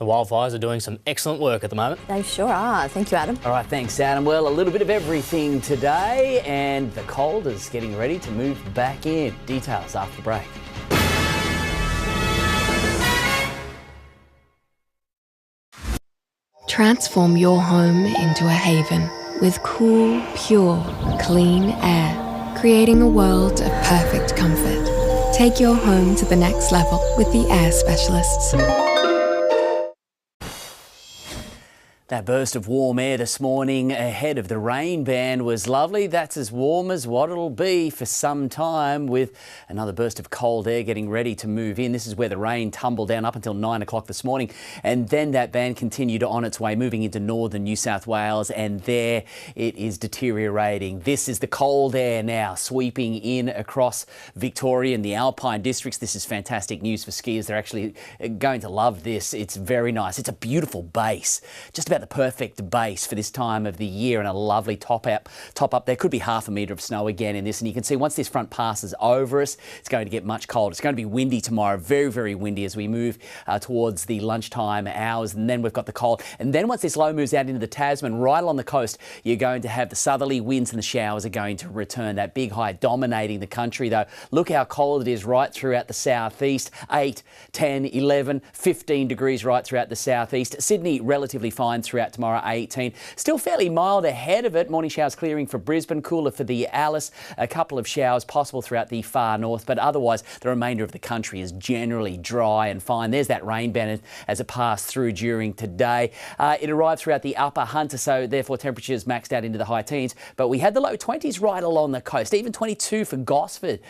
The wildfires are doing some excellent work at the moment. They sure are. Thank you, Adam. All right, thanks, Adam. Well, a little bit of everything today, and the cold is getting ready to move back in. Details after the break. Transform your home into a haven with cool, pure, clean air, creating a world of perfect comfort. Take your home to the next level with the air specialists. That burst of warm air this morning ahead of the rain ban was lovely. That's as warm as what it'll be for some time, with another burst of cold air getting ready to move in. This is where the rain tumbled down up until 9 o'clock this morning, and then that ban continued on its way, moving into northern New South Wales, and there it is deteriorating. This is the cold air now sweeping in across Victoria and the Alpine districts. This is fantastic news for skiers. They're actually going to love this. It's very nice. It's a beautiful base, just about the perfect base for this time of the year, and a lovely top up. There could be half a metre of snow again in this, and you can see once this front passes over us, it's going to get much colder. It's going to be windy tomorrow, very, very windy as we move towards the lunchtime hours, and then we've got the cold. And then once this low moves out into the Tasman, right along the coast, you're going to have the southerly winds, and the showers are going to return. That big high dominating the country, though. Look how cold it is right throughout the southeast. 8, 10, 11, 15 degrees right throughout the southeast. Sydney relatively fine throughout tomorrow, 18. Still fairly mild ahead of it. Morning showers clearing for Brisbane, cooler for the Alice. A couple of showers possible throughout the far north, but otherwise the remainder of the country is generally dry and fine. There's that rain band as it passed through during today. It arrived throughout the upper Hunter, so therefore temperatures maxed out into the high teens, but we had the low 20s right along the coast, even 22 for Gosford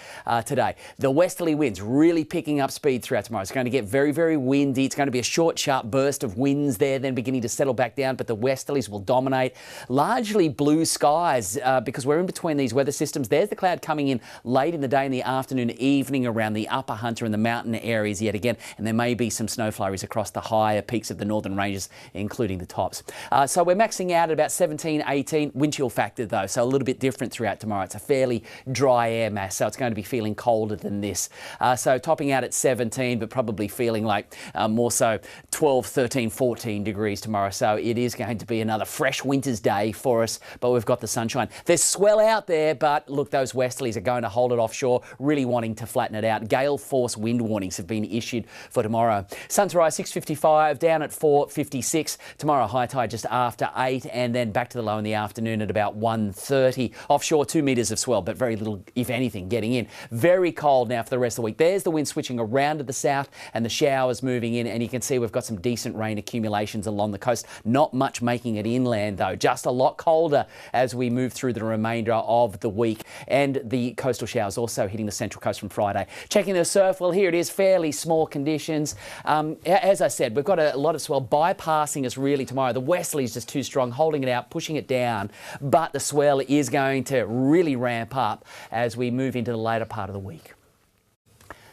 today. The westerly winds really picking up speed throughout tomorrow. It's going to get very, very windy. It's going to be a short, sharp burst of winds there, then beginning to settle back down, but the westerlies will dominate. Largely blue skies because we're in between these weather systems. There's the cloud coming in late in the day, in the afternoon, evening around the upper Hunter and the mountain areas yet again, and there may be some snow flurries across the higher peaks of the northern ranges, including the tops. So we're maxing out at about 17, 18. Wind chill factor though, so a little bit different throughout tomorrow. It's a fairly dry air mass, so it's going to be feeling colder than this. So topping out at 17, but probably feeling like more so 12, 13, 14 degrees tomorrow. So it is going to be another fresh winter's day for us, but we've got the sunshine. There's swell out there, but look, those westerlies are going to hold it offshore, really wanting to flatten it out. Gale force wind warnings have been issued for tomorrow. Sun to rise 6:55, down at 4:56. Tomorrow high tide just after 8, and then back to the low in the afternoon at about 1:30. Offshore 2 metres of swell, but very little, if anything, getting in. Very cold now for the rest of the week. There's the wind switching around to the south and the showers moving in, and you can see we've got some decent rain accumulations along the coast. Not much making it inland though, just a lot colder as we move through the remainder of the week, and the coastal showers also hitting the central coast from Friday. Checking the surf, well, here it is, fairly small conditions. As I said, we've got a lot of swell bypassing us really tomorrow. The westerly is just too strong, holding it out, pushing it down, but the swell is going to really ramp up as we move into the later part of the week.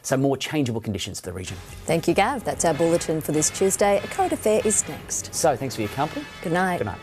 So more changeable conditions for the region. Thank you, Gav. That's our bulletin for this Tuesday. A current affair is next. So thanks for your company. Good night. Good night.